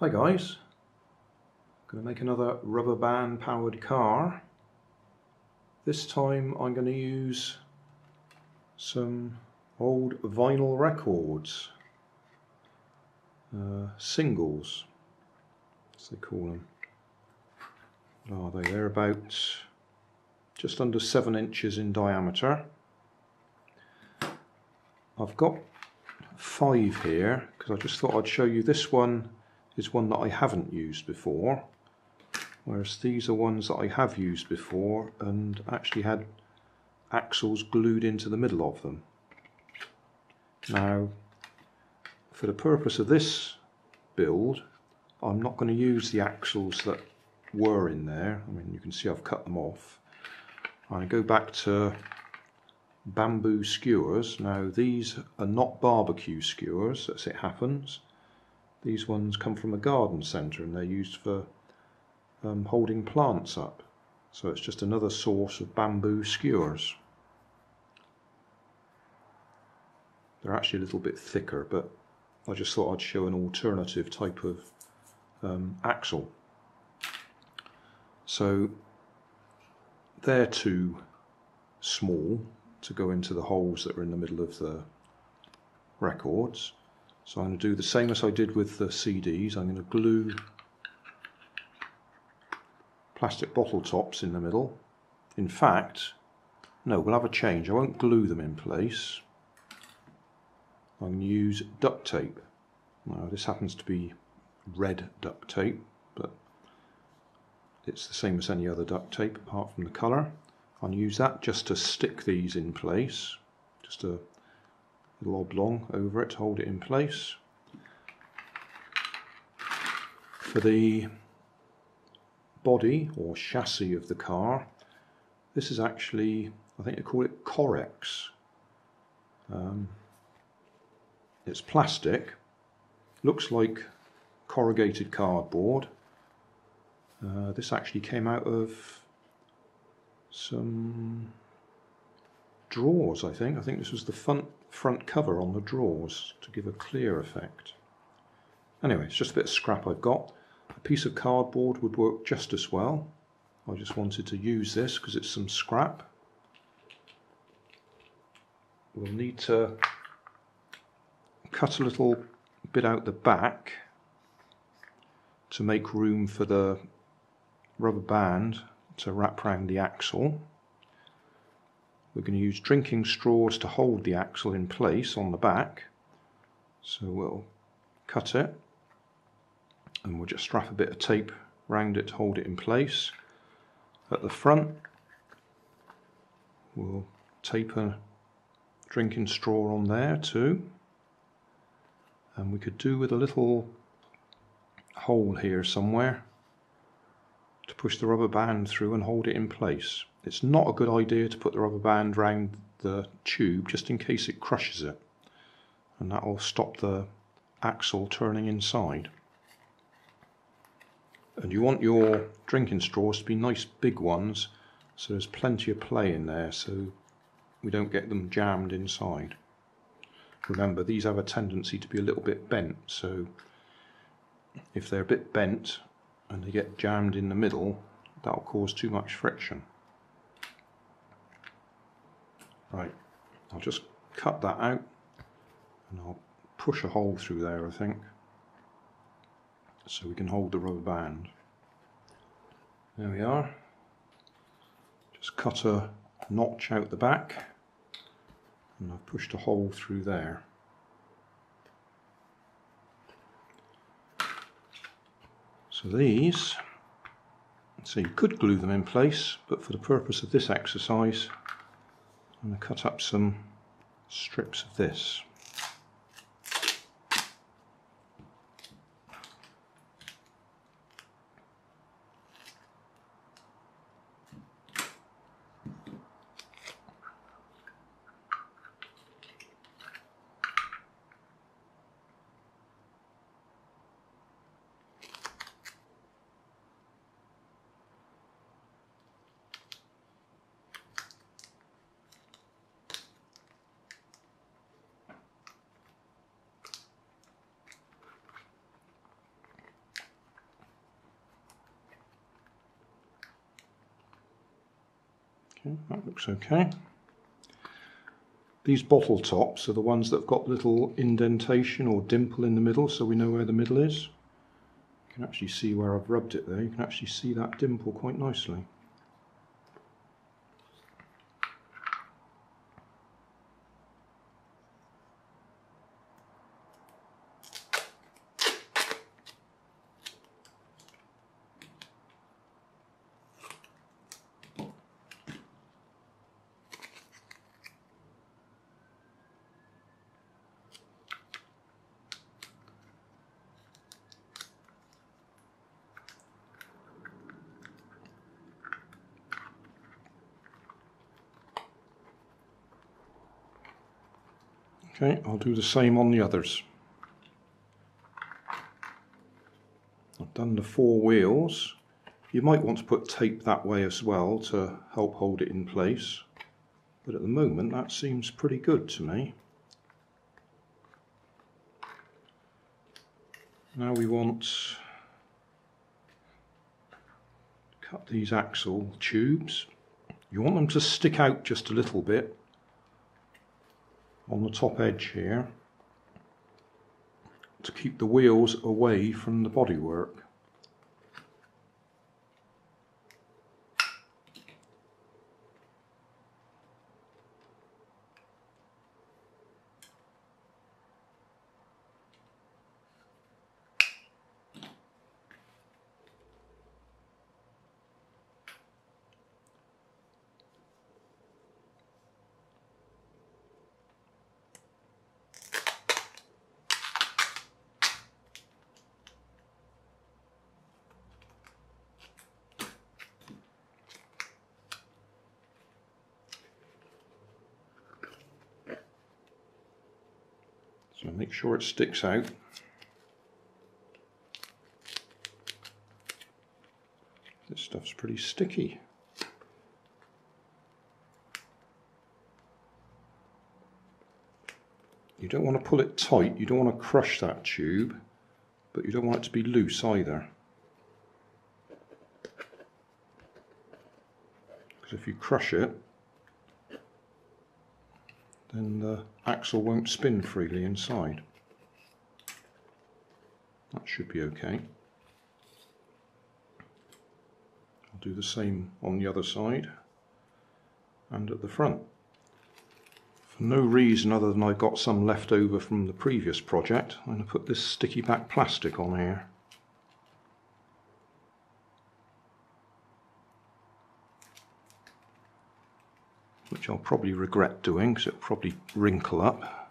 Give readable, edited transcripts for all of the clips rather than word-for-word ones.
Hi guys, going to make another rubber band powered car. This time I'm going to use some old vinyl records, singles as they call them. What are they? They're about just under 7 inches in diameter. I've got 5 here because I just thought I'd show you. This one is one that I haven't used before, whereas these are ones that I have used before and actually had axles glued into the middle of them. Now, for the purpose of this build, I'm not going to use the axles that were in there. I mean, you can see I've cut them off. I go back to bamboo skewers. Now, these are not barbecue skewers, as it happens. These ones come from a garden centre and they're used for holding plants up. So it's just another source of bamboo skewers. They're actually a little bit thicker, but I just thought I'd show an alternative type of axle. So they're too small to go into the holes that are in the middle of the records. So I'm going to do the same as I did with the CDs. I'm going to glue plastic bottle tops in the middle. In fact, no, we'll have a change. I won't glue them in place. I'm going to use duct tape. Now, this happens to be red duct tape, but it's the same as any other duct tape apart from the colour. I'll use that just to stick these in place. Just a little oblong over it to hold it in place. For the body or chassis of the car, this is actually, I think they call it Correx. It's plastic, looks like corrugated cardboard. This actually came out of some drawers, I think. I think this was the front cover on the drawers to give a clear effect. Anyway, it's just a bit of scrap I've got. A piece of cardboard would work just as well. I just wanted to use this because it's some scrap. We'll need to cut a little bit out the back to make room for the rubber band to wrap around the axle. We're going to use drinking straws to hold the axle in place on the back. So we'll cut it and we'll just strap a bit of tape around it to hold it in place. At the front, we'll tape a drinking straw on there too. And we could do with a little hole here somewhere to push the rubber band through and hold it in place. It's not a good idea to put the rubber band around the tube just in case it crushes it, and that will stop the axle turning inside. And you want your drinking straws to be nice big ones, so there's plenty of play in there so we don't get them jammed inside. Remember, these have a tendency to be a little bit bent, so if they're a bit bent and they get jammed in the middle, that'll cause too much friction. Right, I'll just cut that out and I'll push a hole through there, I think, so we can hold the rubber band. There we are. Just cut a notch out the back and I've pushed a hole through there. So these, so you could glue them in place, but for the purpose of this exercise, I'm going to cut up some strips of this. Okay, that looks okay. These bottle tops are the ones that have got little indentation or dimple in the middle, so we know where the middle is. You can actually see where I've rubbed it there. You can actually see that dimple quite nicely. Okay, I'll do the same on the others. I've done the 4 wheels. You might want to put tape that way as well to help hold it in place, but at the moment that seems pretty good to me. Now we want to cut these axle tubes. You want them to stick out just a little bit on the top edge here to keep the wheels away from the bodywork. So make sure it sticks out. This stuff's pretty sticky. You don't want to pull it tight, you don't want to crush that tube, but you don't want it to be loose either. Because if you crush it, then the axle won't spin freely inside. That should be okay. I'll do the same on the other side and at the front. For no reason other than I got some left over from the previous project, I'm going to put this sticky back plastic on here. Which I'll probably regret doing because it'll probably wrinkle up.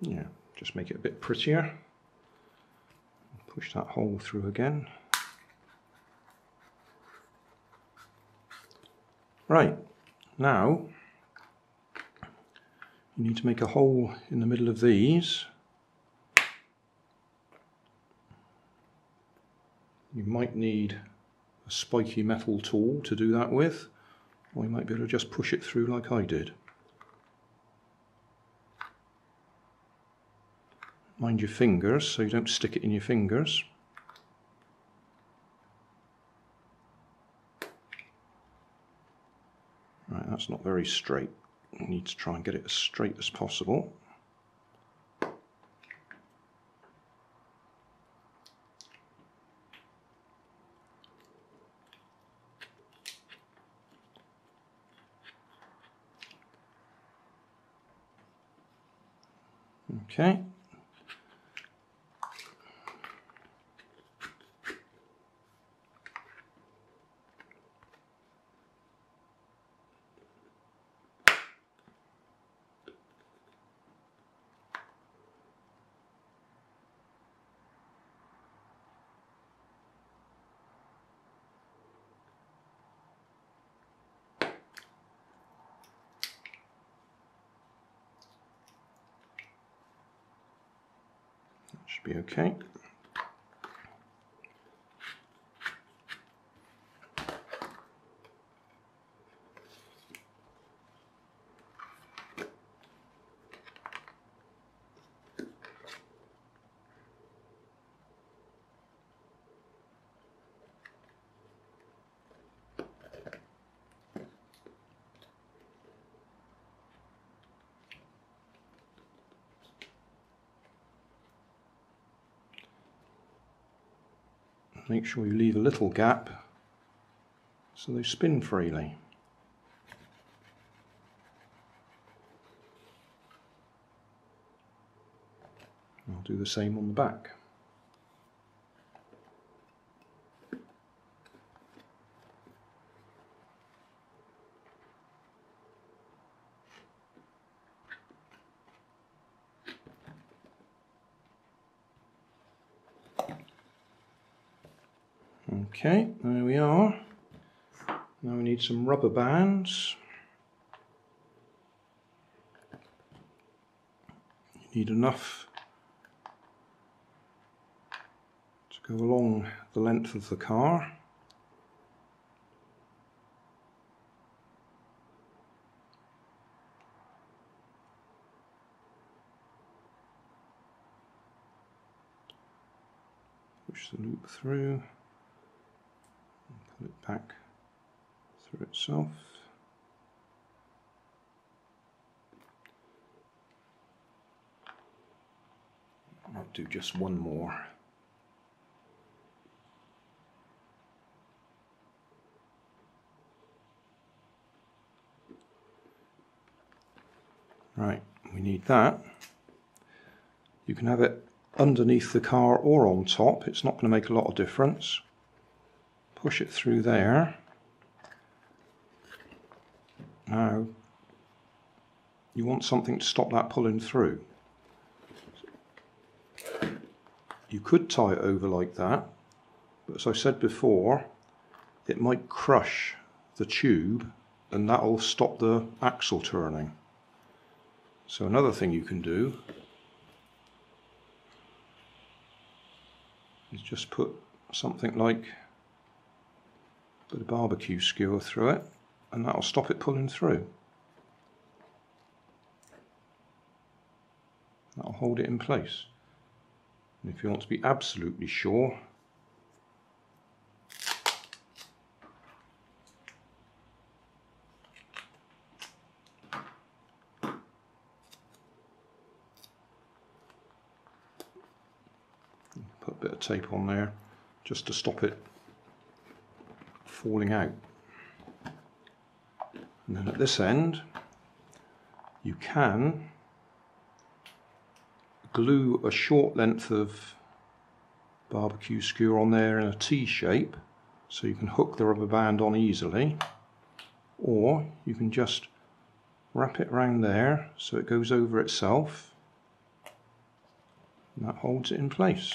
Yeah, just make it a bit prettier. Push that hole through again. Right, now you need to make a hole in the middle of these. You might need a spiky metal tool to do that with, or you might be able to just push it through like I did. Mind your fingers so you don't stick it in your fingers. Right, that's not very straight. You need to try and get it as straight as possible. Okay. Should be okay. Make sure you leave a little gap so they spin freely. I'll do the same on the back. Okay, there we are. Now we need some rubber bands. You need enough to go along the length of the car. Push the loop through. Pull it back through itself. I'll do just one more. Right, we need that. You can have it underneath the car or on top, it's not going to make a lot of difference. Push it through there. Now, you want something to stop that pulling through. You could tie it over like that, but as I said before, it might crush the tube and that will stop the axle turning. So another thing you can do is just put something like a bit of barbecue skewer through it, and that will stop it pulling through. That will hold it in place. And if you want to be absolutely sure, put a bit of tape on there just to stop it falling out. And then at this end you can glue a short length of barbecue skewer on there in a T shape so you can hook the rubber band on easily, or you can just wrap it around there so it goes over itself and that holds it in place.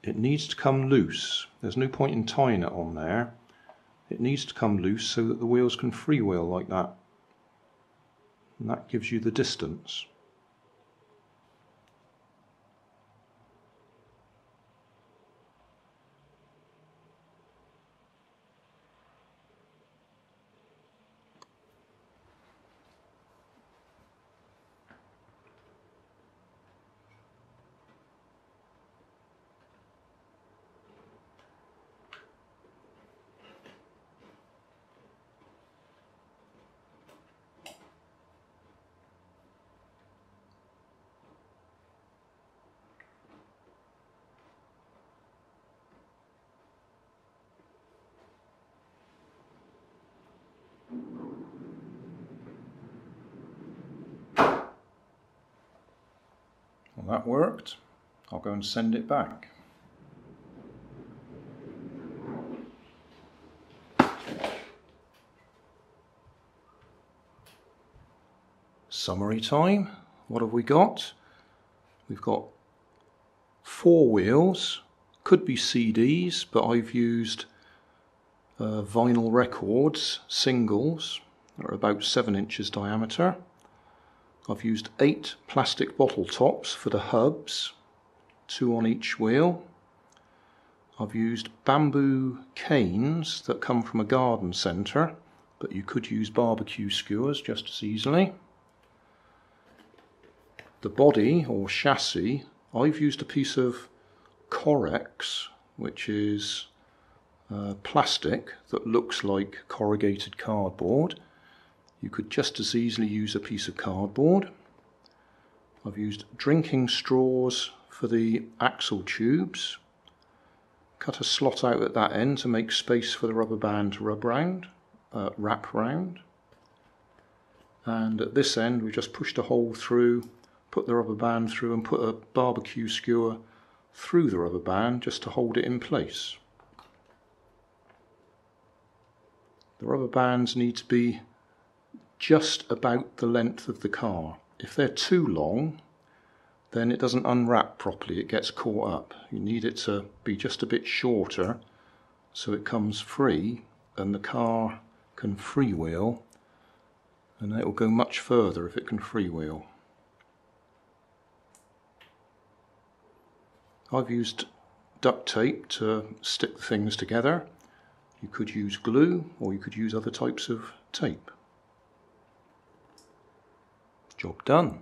It needs to come loose. There's no point in tying it on there. It needs to come loose so that the wheels can freewheel like that. And that gives you the distance. Well, that worked. I'll go and send it back. Summary time. What have we got? We've got 4 wheels. Could be CDs, but I've used vinyl records, singles, that are about 7 inches diameter. I've used 8 plastic bottle tops for the hubs, 2 on each wheel. I've used bamboo canes that come from a garden centre, but you could use barbecue skewers just as easily. The body or chassis, I've used a piece of Correx, which is plastic that looks like corrugated cardboard. You could just as easily use a piece of cardboard. I've used drinking straws for the axle tubes. Cut a slot out at that end to make space for the rubber band to wrap round. And at this end we just pushed a hole through, put the rubber band through and put a barbecue skewer through the rubber band just to hold it in place. The rubber bands need to be just about the length of the car. If they're too long, then it doesn't unwrap properly, it gets caught up. You need it to be just a bit shorter so it comes free and the car can freewheel, and it will go much further if it can freewheel. I've used duct tape to stick the things together. You could use glue or you could use other types of tape. Job done.